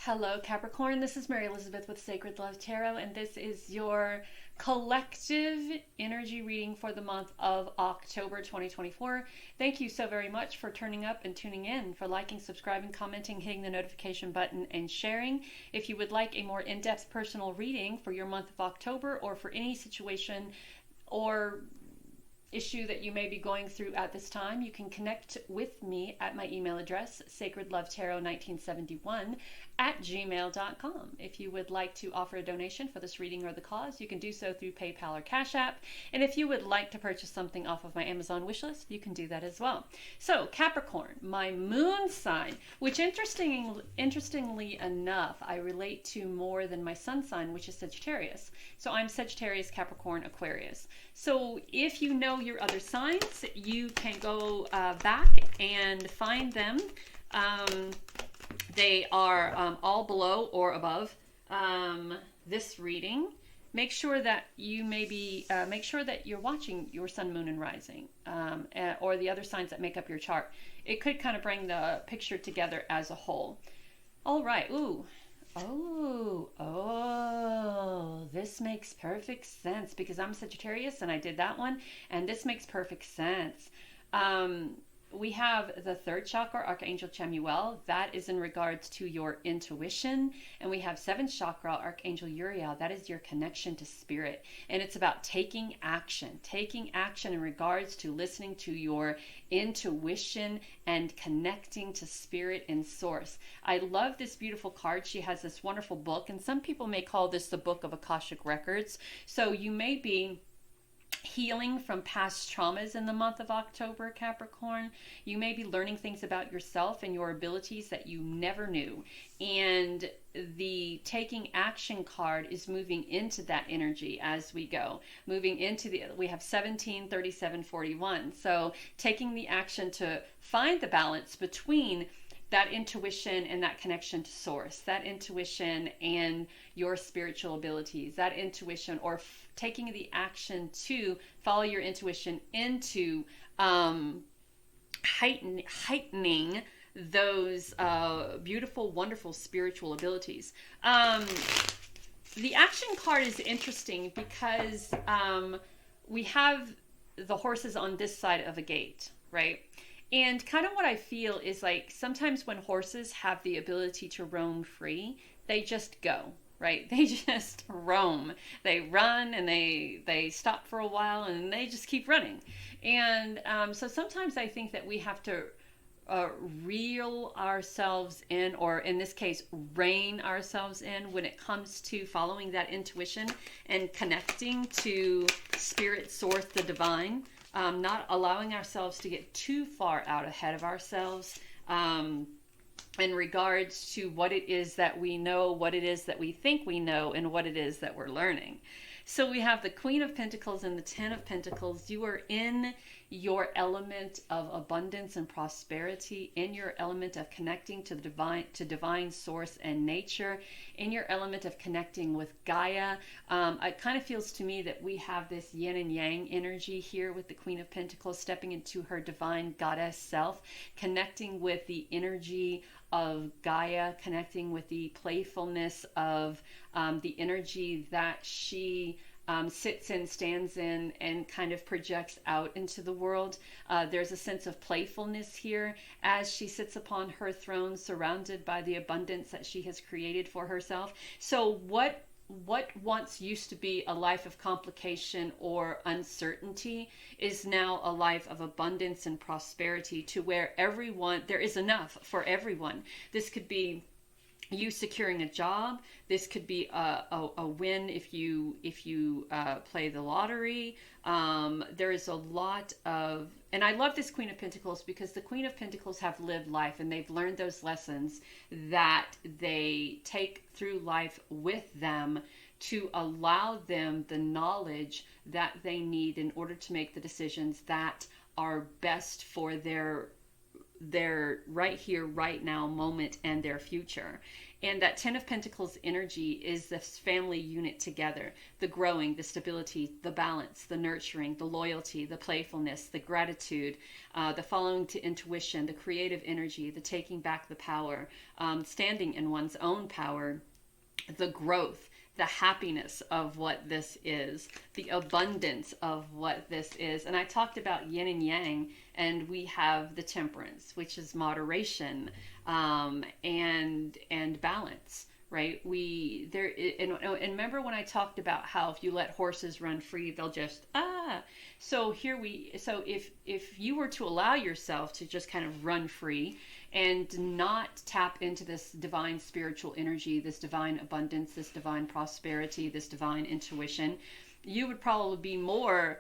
Hello, Capricorn. This is Mary Elizabeth with Sacred Love Tarot, and this is your collective energy reading for the month of October 2024. Thank you so very much for turning up and tuning in, for liking, subscribing, commenting, hitting the notification button, and sharing. If you would like a more in-depth personal reading for your month of October, or for any situation or issue that you may be going through at this time, you can connect with me at my email address, sacredlovetarot1971 @gmail.com. If you would like to offer a donation for this reading or the cause, you can do so through PayPal or Cashapp. And if you would like to purchase something off of my Amazon wishlist, you can do that as well. So Capricorn, my moon sign, which interestingly enough, I relate to more than my sun sign, which is Sagittarius. So I'm Sagittarius, Capricorn, Aquarius. So if you know your other signs, you can go back and find them. They are all below or above this reading. Make sure that you make sure that you're watching your sun, moon, and rising, or the other signs that make up your chart. It could kind of bring the picture together as a whole. All right. Oh, this makes perfect sense because I'm Sagittarius and I did that one, and this makes perfect sense. We have the third chakra, Archangel Chamuel. That is in regards to your intuition. And we have seventh chakra, Archangel Uriel. That is your connection to spirit. And it's about taking action in regards to listening to your intuition and connecting to spirit and source. I love this beautiful card. She has this wonderful book, and some people may call this the Book of Akashic Records. So you may be healing from past traumas in the month of October, Capricorn. You may be learning things about yourself and your abilities that you never knew. And the taking action card is moving into that energy as we go. Moving into we have 17, 37, 41. So taking the action to find the balance between that intuition and that connection to source, that intuition and your spiritual abilities, that intuition, or taking the action to follow your intuition into heightening those beautiful, wonderful spiritual abilities. The action card is interesting because we have the horses on this side of a gate, right? And kind of what I feel is like sometimes when horses have the ability to roam free, they just go, right? They just roam. They run and they stop for a while and they just keep running. And so sometimes I think that we have to reel ourselves in, or in this case, rein ourselves in when it comes to following that intuition and connecting to spirit, source, the divine. Not allowing ourselves to get too far out ahead of ourselves in regards to what it is that we know, what it is that we think we know, and what it is that we're learning. So we have the Queen of Pentacles and the Ten of Pentacles. You are in your element of abundance and prosperity, in your element of connecting to the divine source and nature, in your element of connecting with Gaia. It kind of feels to me that we have this yin and yang energy here with the Queen of Pentacles stepping into her divine goddess self, connecting with the energy of Gaia, connecting with the playfulness of the energy that she sits in, stands in, and kind of projects out into the world. There's a sense of playfulness here as she sits upon her throne, surrounded by the abundance that she has created for herself. So what once used to be a life of complication or uncertainty is now a life of abundance and prosperity, to where there is enough for everyone. This could be you securing a job. This could be a win if you play the lottery. There is a lot of, and I love this Queen of Pentacles because the Queen of Pentacles have lived life and they've learned those lessons that they take through life with them to allow them the knowledge that they need in order to make the decisions that are best for their their right here, right now moment and their future. And that Ten of Pentacles energy is this family unit together, the growing, the stability, the balance, the nurturing, the loyalty, the playfulness, the gratitude, the following to intuition, the creative energy, the taking back the power, standing in one's own power, the growth, the happiness of what this is, the abundance of what this is. And I talked about yin and yang, and we have the temperance, which is moderation, and balance, right? And remember when I talked about how if you let horses run free, they'll just So if you were to allow yourself to just kind of run free and not tap into this divine spiritual energy, this divine abundance, this divine prosperity, this divine intuition, you would probably be more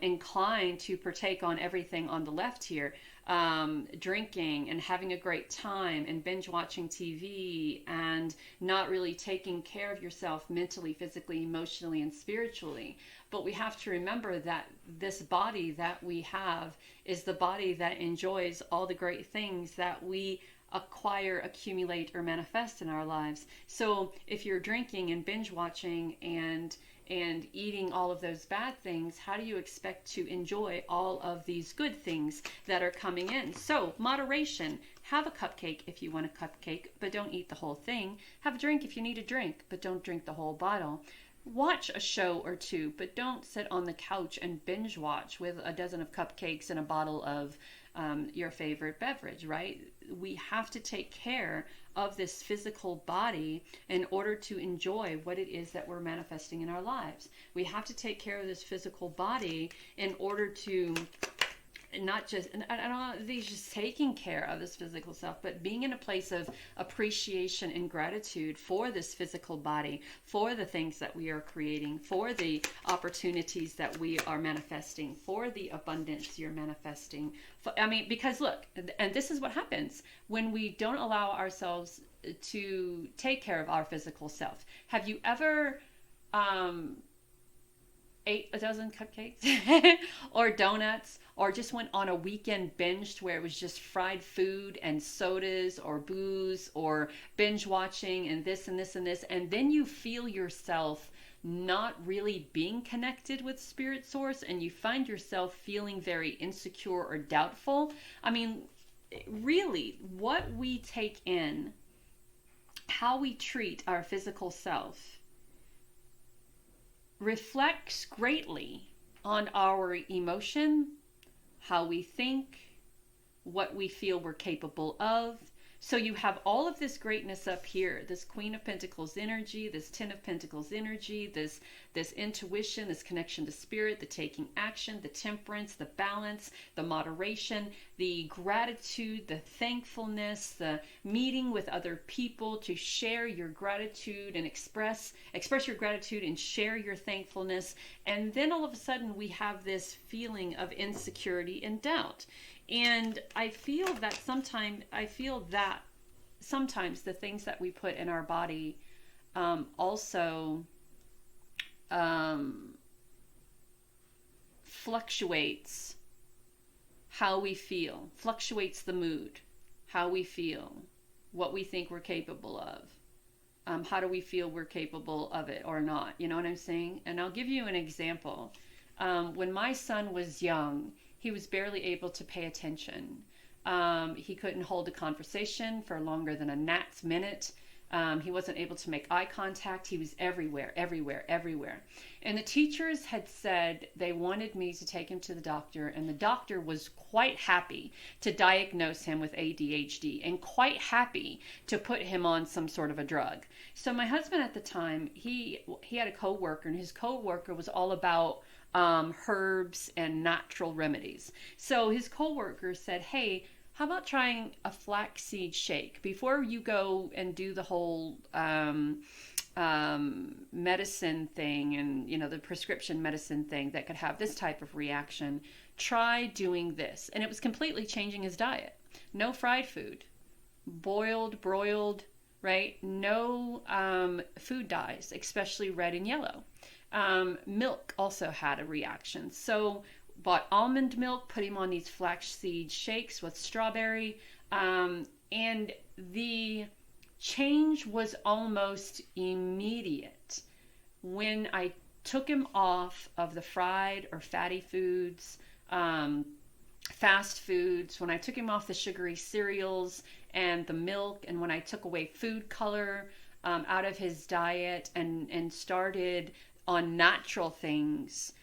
inclined to partake on everything on the left here, drinking and having a great time and binge watching TV and not really taking care of yourself mentally, physically, emotionally, and spiritually. But we have to remember that this body that we have is the body that enjoys all the great things that we acquire, accumulate, or manifest in our lives. So if you're drinking and binge watching and eating all of those bad things, how do you expect to enjoy all of these good things that are coming in? So moderation. Have a cupcake if you want a cupcake, but don't eat the whole thing. Have a drink if you need a drink, but don't drink the whole bottle. Watch a show or two, but don't sit on the couch and binge watch with a dozen of cupcakes and a bottle of your favorite beverage, right? We have to take care of this physical body in order to enjoy what it is that we're manifesting in our lives. We have to take care of this physical body in order to not just, and I don't know, just taking care of this physical self, but being in a place of appreciation and gratitude for this physical body, for the things that we are creating, for the opportunities that we are manifesting, for the abundance you're manifesting. Because look, and this is what happens when we don't allow ourselves to take care of our physical self. Have you ever ate a dozen cupcakes or donuts, or just went on a weekend binge where it was just fried food and sodas or booze or binge watching and this and this and this, and then you feel yourself not really being connected with spirit source, and you find yourself feeling very insecure or doubtful? Really, what we take in, how we treat our physical self, reflects greatly on our emotion, how we think, what we feel we're capable of. So you have all of this greatness up here, this Queen of Pentacles energy, this Ten of Pentacles energy, this intuition, this connection to spirit, the taking action, the temperance, the balance, the moderation, the gratitude, the thankfulness, the meeting with other people to share your gratitude and express your gratitude and share your thankfulness. And then all of a sudden we have this feeling of insecurity and doubt. And I feel that sometimes the things that we put in our body also fluctuates how we feel, fluctuates the mood, how we feel, what we think we're capable of. How do we feel we're capable of it or not? You know what I'm saying? And I'll give you an example. When my son was young, he was barely able to pay attention. He couldn't hold a conversation for longer than a gnat's minute. He wasn't able to make eye contact. He was everywhere. And the teachers had said they wanted me to take him to the doctor, and the doctor was quite happy to diagnose him with ADHD and quite happy to put him on some sort of a drug. So my husband at the time, he had a coworker, and his coworker was all about herbs and natural remedies. So his coworker said, hey, how about trying a flaxseed shake before you go and do the whole medicine thing and, the prescription medicine thing that could have this type of reaction. Try doing this. And it was completely changing his diet. No fried food, boiled, broiled, right? No food dyes, especially red and yellow. Milk also had a reaction. So bought almond milk, put him on these flaxseed shakes with strawberry, and the change was almost immediate when I took him off of the fried or fatty foods, fast foods, when I took him off the sugary cereals and the milk, and when I took away food color out of his diet and started on natural things,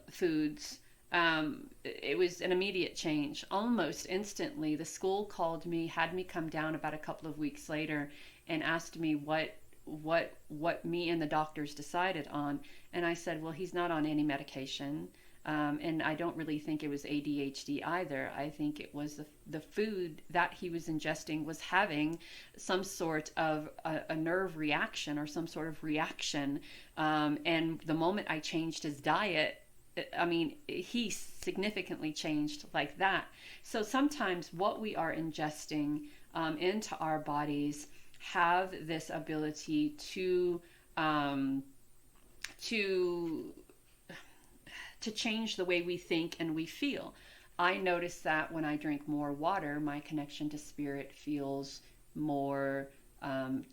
foods. It was an immediate change. Almost instantly, the school called me, had me come down about a couple of weeks later, and asked me what me and the doctors decided on. And I said, well, he's not on any medication. And I don't really think it was ADHD either. I think it was the food that he was ingesting was having some sort of a nerve reaction or some sort of reaction. And the moment I changed his diet, I mean, he significantly changed like that. So sometimes what we are ingesting into our bodies have this ability to change the way we think and we feel. I notice that when I drink more water, my connection to spirit feels more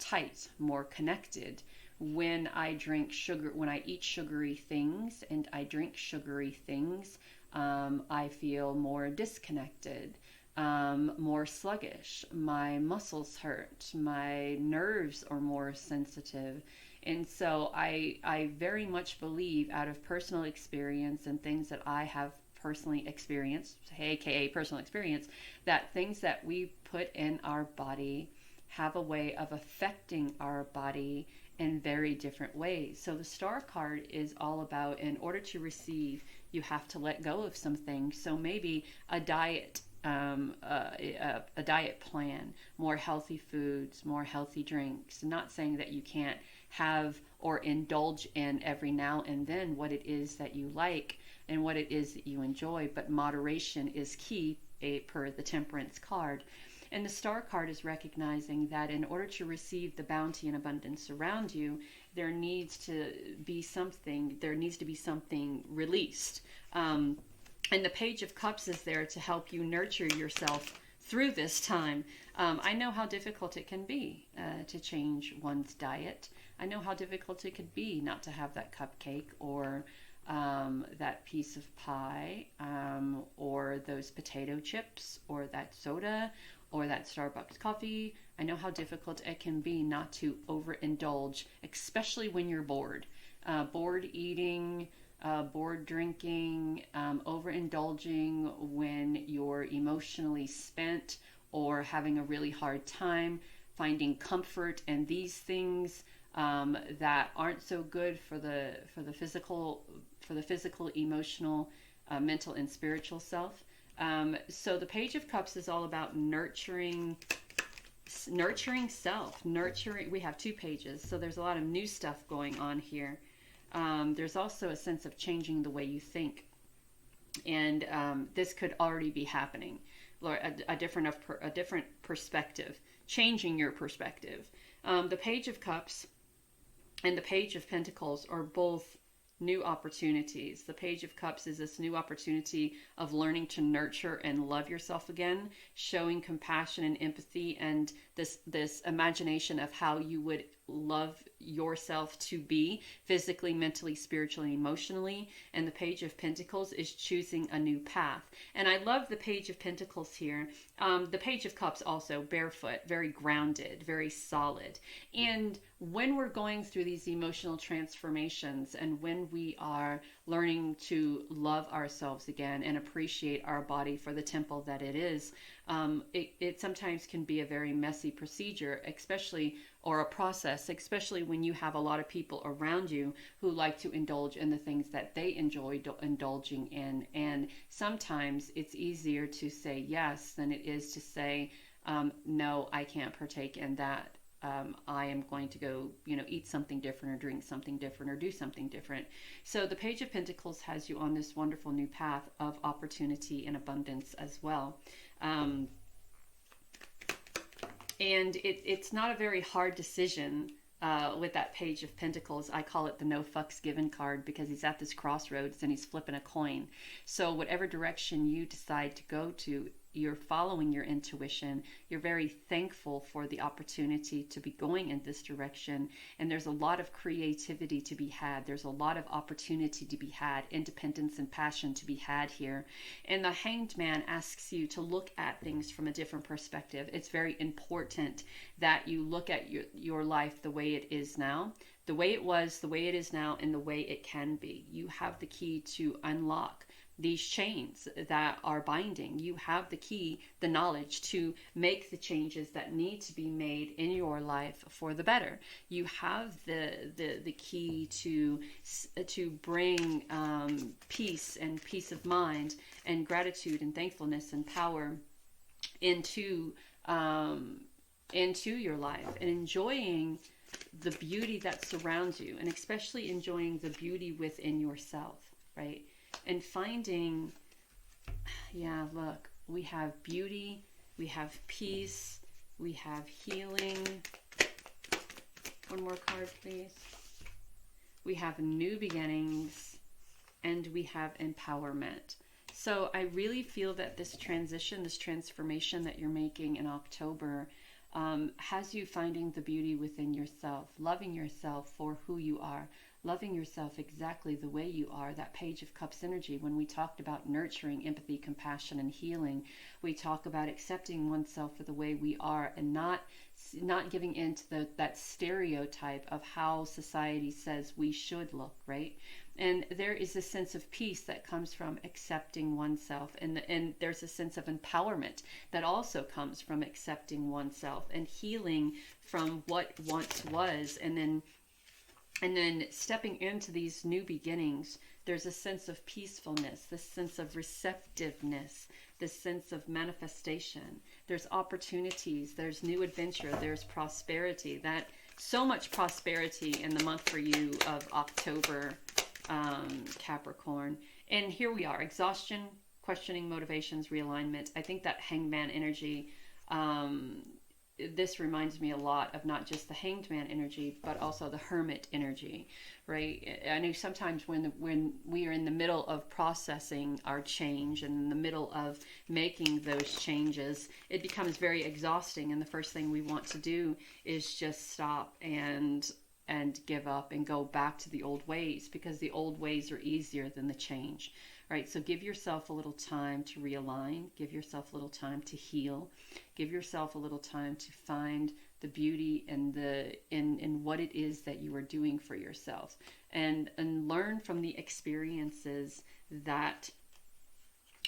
tight, more connected. When I drink sugar, when I eat sugary things and I drink sugary things, I feel more disconnected, more sluggish. My muscles hurt. My nerves are more sensitive. And so I very much believe, out of personal experience and things that I have personally experienced, aka personal experience, that things that we put in our body have a way of affecting our body in very different ways. So the star card is all about, in order to receive, you have to let go of some things. So maybe a diet, a diet plan, more healthy foods, more healthy drinks. Not saying that you can't have or indulge in every now and then what it is that you like and what it is that you enjoy, but moderation is key, per the Temperance card. And the star card is recognizing that in order to receive the bounty and abundance around you, there needs to be something released. And the Page of Cups is there to help you nurture yourself through this time. I know how difficult it can be to change one's diet. I know how difficult it could be not to have that cupcake or that piece of pie, or those potato chips, or that soda, or that Starbucks coffee. I know how difficult it can be not to overindulge, especially when you're bored. Bored eating, bored drinking, overindulging when you're emotionally spent or having a really hard time, finding comfort in these things that aren't so good for the physical, emotional, mental, and spiritual self. So the Page of Cups is all about nurturing self, nurturing. We have two pages, so there's a lot of new stuff going on here. There's also a sense of changing the way you think, and this could already be happening. A different perspective, changing your perspective. The Page of Cups and the Page of Pentacles are both new opportunities. The Page of Cups is this new opportunity of learning to nurture and love yourself again, showing compassion and empathy, and this imagination of how you would love yourself to be physically, mentally, spiritually, emotionally. And the Page of Pentacles is choosing a new path. And I love the Page of Pentacles here. The Page of Cups also barefoot, very grounded, very solid. And when we're going through these emotional transformations, and when we are learning to love ourselves again and appreciate our body for the temple that it is, it sometimes can be a very messy procedure, or a process, especially when you have a lot of people around you who like to indulge in the things that they enjoy indulging in. And sometimes it's easier to say yes than it is to say, no, I can't partake in that. I am going to go, eat something different, or drink something different, or do something different. So the Page of Pentacles has you on this wonderful new path of opportunity and abundance as well. And it's not a very hard decision with that Page of Pentacles. I call it the no fucks given card, because he's at this crossroads and he's flipping a coin. So whatever direction you decide to go to, you're following your intuition. You're very thankful for the opportunity to be going in this direction. And there's a lot of creativity to be had. There's a lot of opportunity to be had, independence and passion to be had here. And the Hanged Man asks you to look at things from a different perspective. It's very important that you look at your life the way it is now, the way it was, the way it is now, and the way it can be. You have the key to unlock these chains that are binding. You have the key, the knowledge to make the changes that need to be made in your life for the better. You have the key to bring peace and peace of mind and gratitude and thankfulness and power into your life, and enjoying the beauty that surrounds you, and especially enjoying the beauty within yourself, right? And finding, yeah, look, we have beauty, we have peace, we have healing. One more card, please. We have new beginnings, and we have empowerment. So I really feel that this transition, this transformation that you're making in October, has you finding the beauty within yourself, loving yourself for who you are, loving yourself exactly the way you are. That Page of Cups energy, when we talked about nurturing, empathy, compassion, and healing, we talk about accepting oneself for the way we are, and not giving in to that stereotype of how society says we should look, right? And there is a sense of peace that comes from accepting oneself, and there's a sense of empowerment that also comes from accepting oneself and healing from what once was, and then stepping into these new beginnings. There's a sense of peacefulness, this sense of receptiveness, this sense of manifestation. There's opportunities, there's new adventure, there's prosperity. That so much prosperity in the month for you of October, Capricorn. And here we are, exhaustion, questioning motivations, realignment. I think that Hangman energy, this reminds me a lot of not just the Hanged Man energy, but also the Hermit energy, right? I know sometimes when we are in the middle of processing our change and in the middle of making those changes, it becomes very exhausting. And the first thing we want to do is just stop and give up and go back to the old ways, because the old ways are easier than the change, right? So give yourself a little time to realign, give yourself a little time to heal, give yourself a little time to find the beauty and in what it is that you are doing for yourself, and learn from the experiences that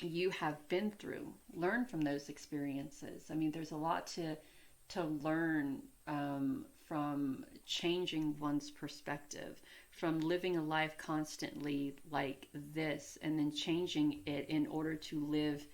you have been through. Learn from those experiences. I mean, there's a lot to learn from changing one's perspective, from living a life constantly like this, and then changing it in order to live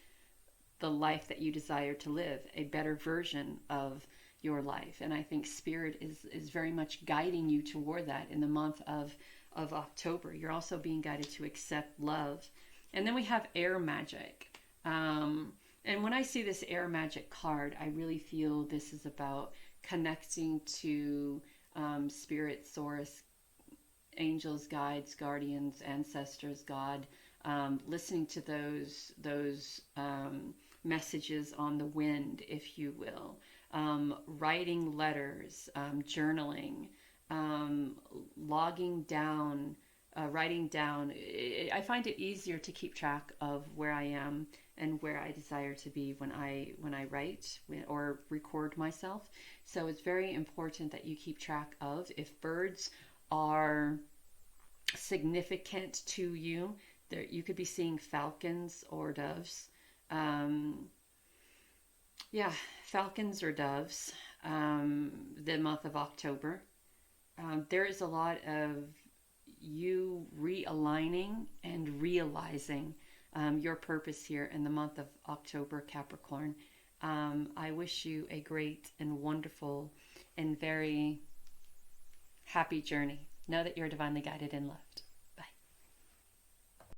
the life that you desire to live, a better version of your life. And I think Spirit is very much guiding you toward that in the month of October. You're also being guided to accept love. And then we have air magic. And when I see this air magic card, I really feel this is about connecting to Spirit, Source, angels, guides, guardians, ancestors, God, listening to those messages on the wind, if you will, writing letters, journaling, logging down, writing down. I find it easier to keep track of where I am and where I desire to be when I write or record myself. So it's very important that you keep track of, if birds are significant to you, there you could be seeing falcons or doves. Falcons or doves, the month of October. There is a lot of you realigning and realizing your purpose here in the month of October, Capricorn. I wish you a great and wonderful and very happy journey. Know that you're divinely guided and loved.